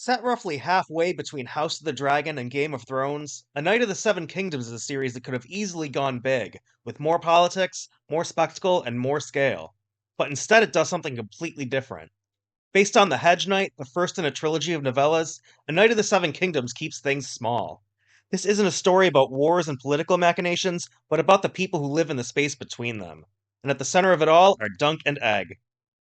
Set roughly halfway between House of the Dragon and Game of Thrones, A Knight of the Seven Kingdoms is a series that could have easily gone big, with more politics, more spectacle, and more scale. But instead, it does something completely different. Based on the Hedge Knight, the first in a trilogy of novellas, A Knight of the Seven Kingdoms keeps things small. This isn't a story about wars and political machinations, but about the people who live in the space between them. And at the center of it all are Dunk and Egg.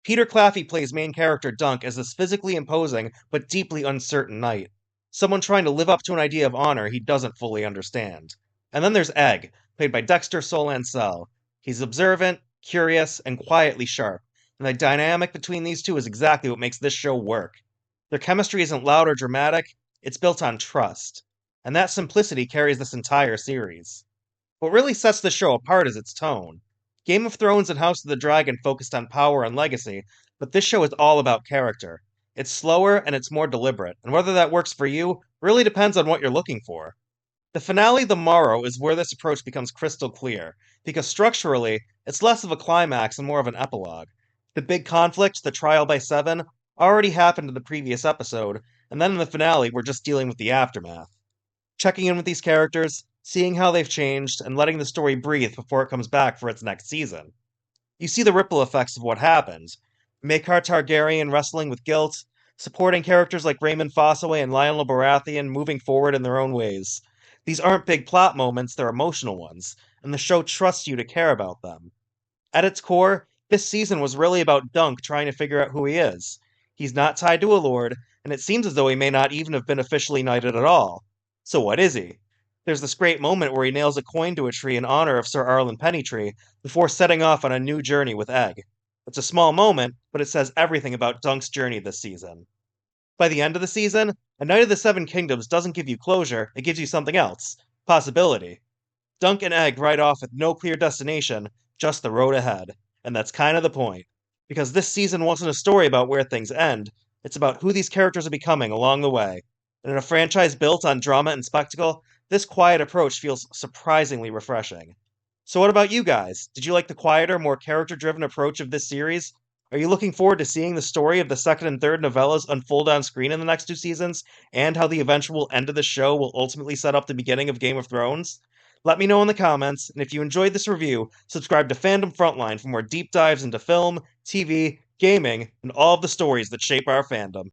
Peter Claffey plays main character Dunk as this physically imposing but deeply uncertain knight, someone trying to live up to an idea of honor he doesn't fully understand. And then there's Egg, played by Dexter Ansell. He's observant, curious, and quietly sharp, and the dynamic between these two is exactly what makes this show work. Their chemistry isn't loud or dramatic, it's built on trust. And that simplicity carries this entire series. What really sets the show apart is its tone. Game of Thrones and House of the Dragon focused on power and legacy, but this show is all about character. It's slower and it's more deliberate, and whether that works for you really depends on what you're looking for. The finale, The Morrow, is where this approach becomes crystal clear, because structurally, it's less of a climax and more of an epilogue. The big conflict, the trial by seven, already happened in the previous episode, and then in the finale, we're just dealing with the aftermath. Checking in with these characters, seeing how they've changed, and letting the story breathe before it comes back for its next season. You see the ripple effects of what happened. Maekar Targaryen wrestling with guilt, supporting characters like Raymond Fossaway and Lionel Baratheon moving forward in their own ways. These aren't big plot moments, they're emotional ones, and the show trusts you to care about them. At its core, this season was really about Dunk trying to figure out who he is. He's not tied to a lord, and it seems as though he may not even have been officially knighted at all. So what is he? There's this great moment where he nails a coin to a tree in honor of Sir Arlen Pennytree before setting off on a new journey with Egg. It's a small moment, but it says everything about Dunk's journey this season. By the end of the season, A Knight of the Seven Kingdoms doesn't give you closure, it gives you something else possibility. Dunk and Egg ride off with no clear destination, just the road ahead. And that's kind of the point. Because this season wasn't a story about where things end, it's about who these characters are becoming along the way. And in a franchise built on drama and spectacle, this quiet approach feels surprisingly refreshing. So, what about you guys? Did you like the quieter, more character driven approach of this series? Are you looking forward to seeing the story of the second and third novellas unfold on screen in the next two seasons, and how the eventual end of the show will ultimately set up the beginning of Game of Thrones? Let me know in the comments, and if you enjoyed this review, subscribe to Fandom Frontline for more deep dives into film, TV, gaming, and all of the stories that shape our fandom.